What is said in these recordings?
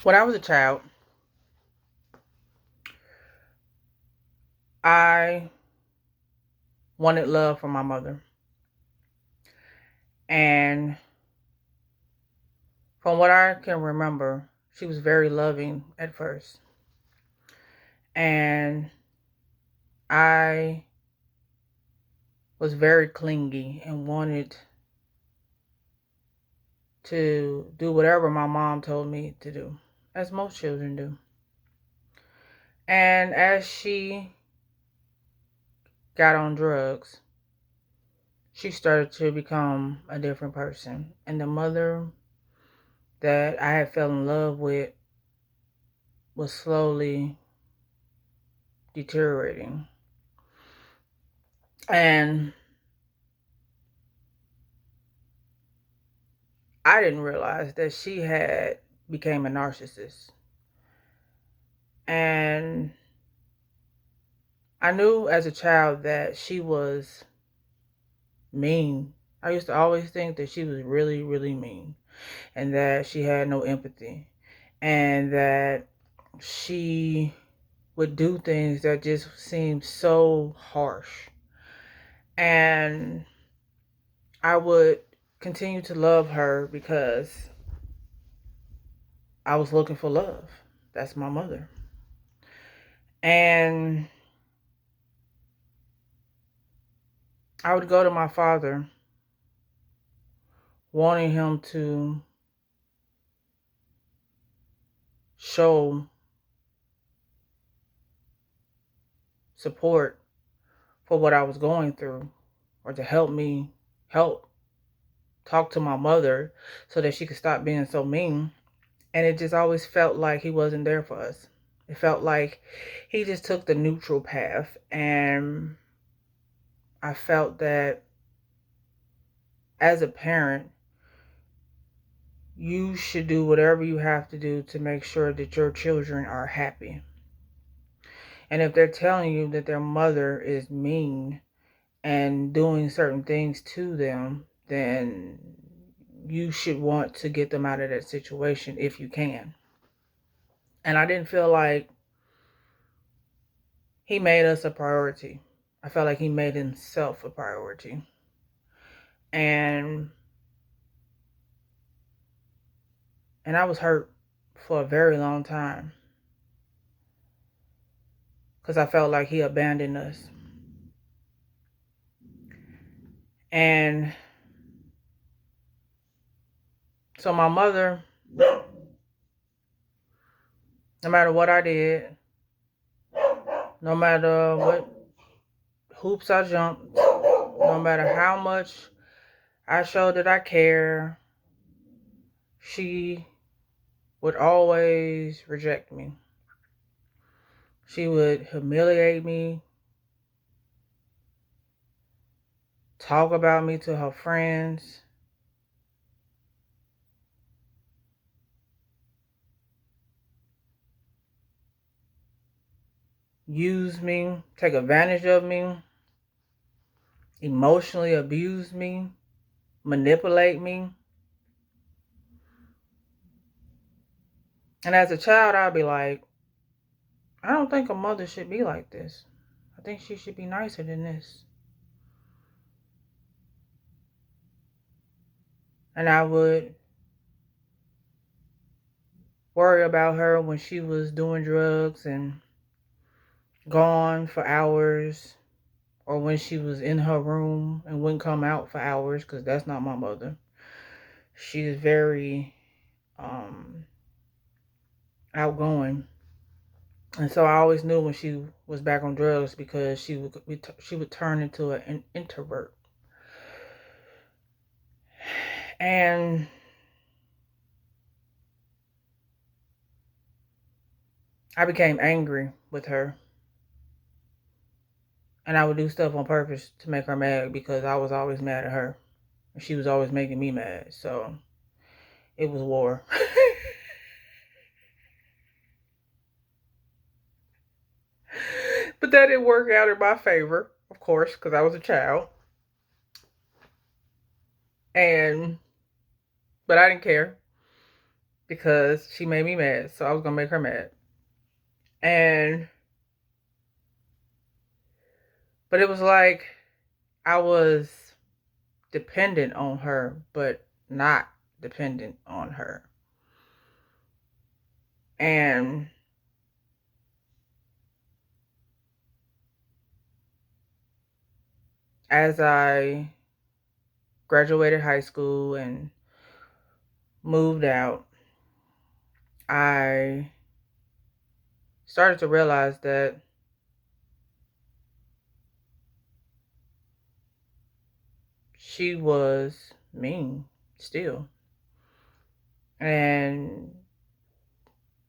When I was a child, I wanted love from my mother. And from what I can remember, she was very loving at first. And I was very clingy and wanted to do whatever my mom told me to do, as most children do. And as she got on drugs, she started to become a different person. And the mother that I had fell in love with was slowly deteriorating. And I didn't realize that she had became a narcissist. And I knew as a child that she was mean. I used to always think that she was really, really mean, and that she had no empathy, and that she would do things that just seemed so harsh. And I would continue to love her because I was looking for love. That's my mother. And I would go to my father wanting him to show support for what I was going through, or to help me talk to my mother so that she could stop being so mean. And it just always felt like he wasn't there for us. It felt like he just took the neutral path. And I felt that as a parent, you should do whatever you have to do to make sure that your children are happy. And if they're telling you that their mother is mean and doing certain things to them, then you should want to get them out of that situation if you can. And I didn't feel like he made us a priority. I felt like he made himself a priority. And I was hurt for a very long time because I felt like he abandoned us. And so my mother, no matter what I did, no matter what hoops I jumped, no matter how much I showed that I care, she would always reject me. She would humiliate me, talk about me to her friends, use me, take advantage of me, emotionally abuse me, manipulate me. And as a child, I'd be like, I don't think a mother should be like this. I think she should be nicer than this. And I would worry about her when she was doing drugs and gone for hours, or when she was in her room and wouldn't come out for hours, because that's not my mother. She's very outgoing. And so I always knew when she was back on drugs, because she would turn into an introvert. And I became angry with her. And I would do stuff on purpose to make her mad, because I was always mad at her. And she was always making me mad. So it was war. But that didn't work out in my favor, of course, because I was a child. But I didn't care. because she made me mad. So I was going to make her mad. But it was like I was dependent on her, but not dependent on her. And as I graduated high school and moved out, I started to realize that she was mean still. And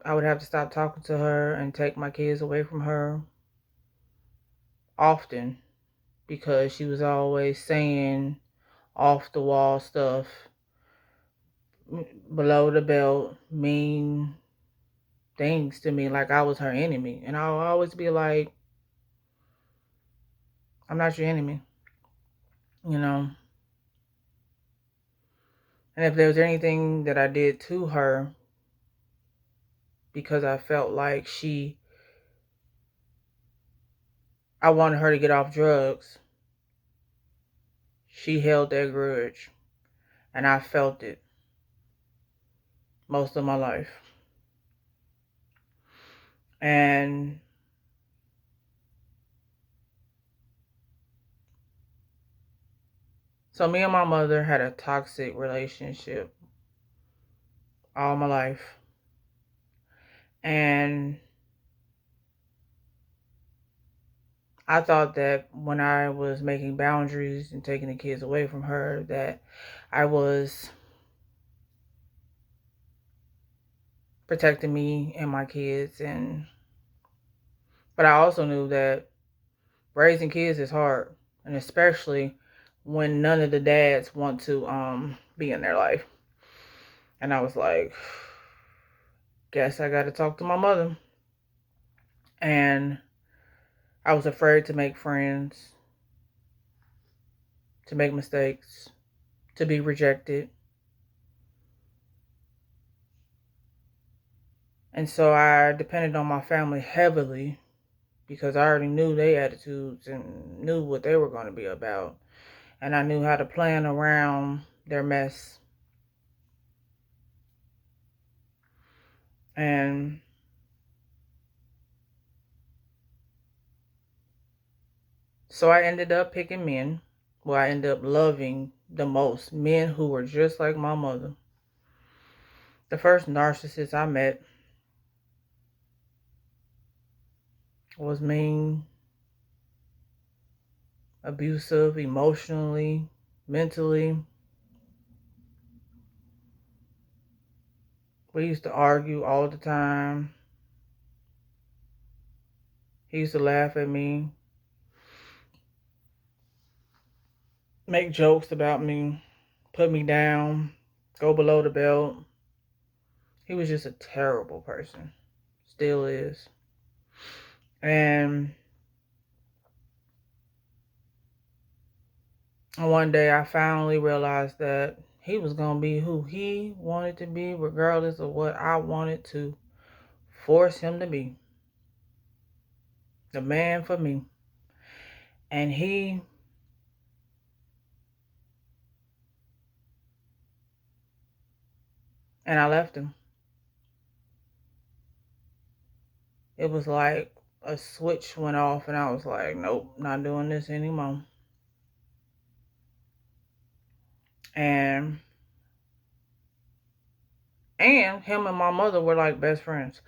I would have to stop talking to her and take my kids away from her often because she was always saying off the wall stuff, below the belt, mean things to me like I was her enemy. And I'll always be like, I'm not your enemy, you know. And if there was anything that I did to her because I felt like I wanted her to get off drugs, she held that grudge. And I felt it most of my life. And so me and my mother had a toxic relationship all my life. And I thought that when I was making boundaries and taking the kids away from her, that I was protecting me and my kids. But I also knew that raising kids is hard, and especially when none of the dads want to be in their life. And I was like, guess I got to talk to my mother. And I was afraid to make friends, to make mistakes, to be rejected. And so I depended on my family heavily because I already knew their attitudes and knew what they were going to be about. And I knew how to plan around their mess. And so I ended up picking men. Well, I ended up loving the most men who were just like my mother. The first narcissist I met was mean, abusive, emotionally, mentally. We used to argue all the time. He used to laugh at me, make jokes about me, put me down, go below the belt. He was just a terrible person. Still is. And one day I finally realized that he was going to be who he wanted to be, regardless of what I wanted to force him to be. The man for me. And I left him. It was like a switch went off and I was like, nope, not doing this anymore. And him and my mother were like best friends.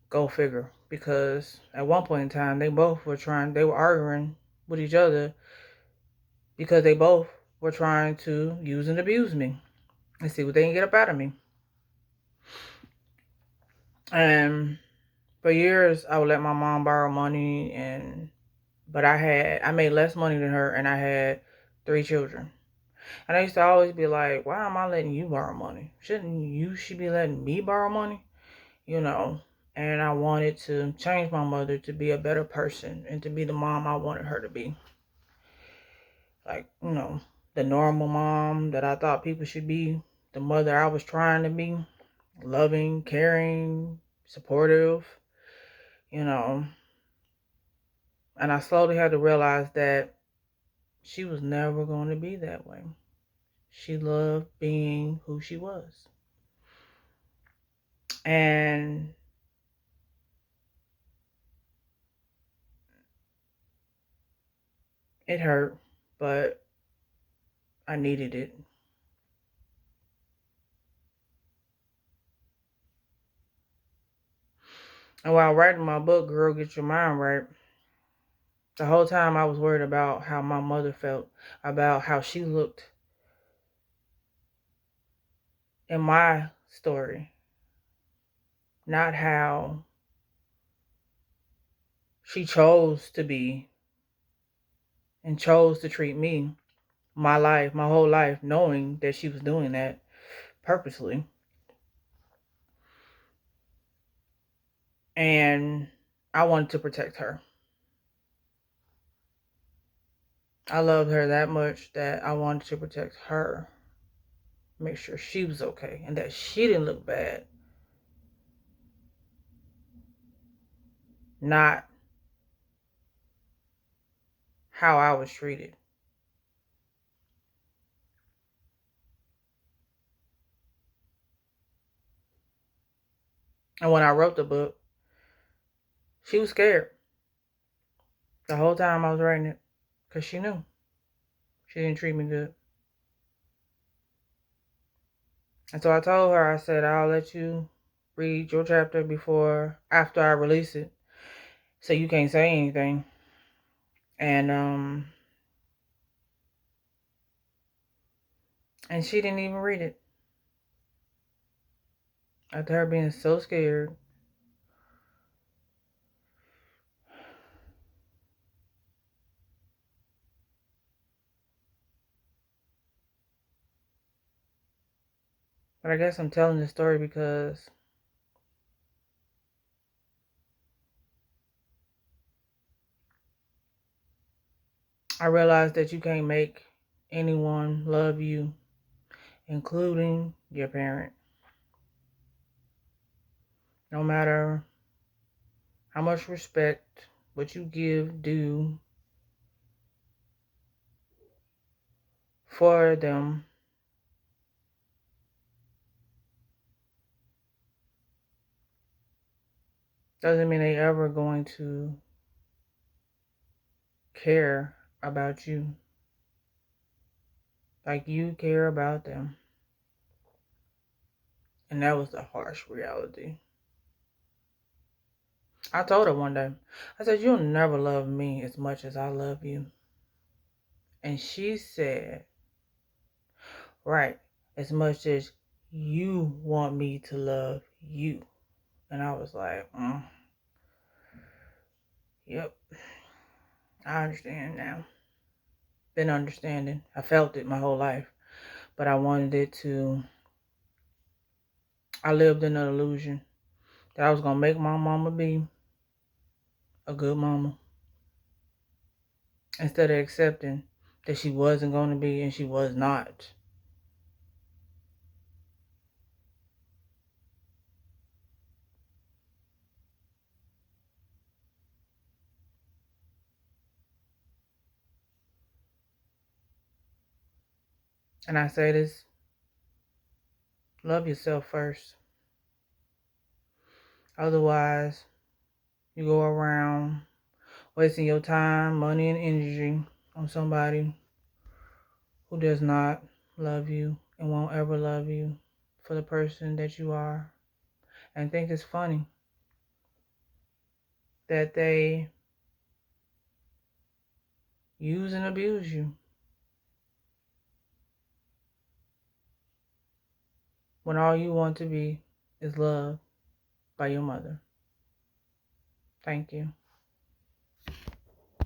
Go figure. Because at one point in time, they were arguing with each other because they both were trying to use and abuse me and see what they can get up out of me. And for years, I would let my mom borrow money, but I made less money than her, and I had 3 children. And I used to always be like, why am I letting you borrow money? Shouldn't you should be letting me borrow money? You know, and I wanted to change my mother to be a better person and to be the mom I wanted her to be. Like, you know, the normal mom that I thought people should be, the mother I was trying to be. loving, caring, supportive, you know. And I slowly had to realize that she was never going to be that way. She loved being who she was. And it hurt, but I needed it. And while writing my book, Girl, Get Your Mind Right, the whole time I was worried about how my mother felt, about how she looked in my story, not how she chose to be and chose to treat me my life, my whole life, knowing that she was doing that purposely. And I wanted to protect her. I loved her that much that I wanted to protect her, make sure she was okay and that she didn't look bad. Not how I was treated. And when I wrote the book, she was scared the whole time I was writing it because she knew she didn't treat me good. And so I told her, I said, I'll let you read your chapter after I release it, so you can't say anything. And she didn't even read it. After her being so scared. But I guess I'm telling this story because I realized that you can't make anyone love you, including your parent. No matter how much respect what you give due for them, doesn't mean they ever going to care about you like you care about them. And that was the harsh reality. I told her one day, I said, you'll never love me as much as I love you. And she said, right, as much as you want me to love you. And I was like, yep, I understand now. Been understanding. I felt it my whole life. But I wanted it to, I lived in an illusion that I was going to make my mama be a good mama, instead of accepting that she wasn't going to be and she was not. And I say this, love yourself first. Otherwise, you go around wasting your time, money, and energy on somebody who does not love you and won't ever love you for the person that you are. And think it's funny that they use and abuse you when all you want to be is loved by your mother. Thank you.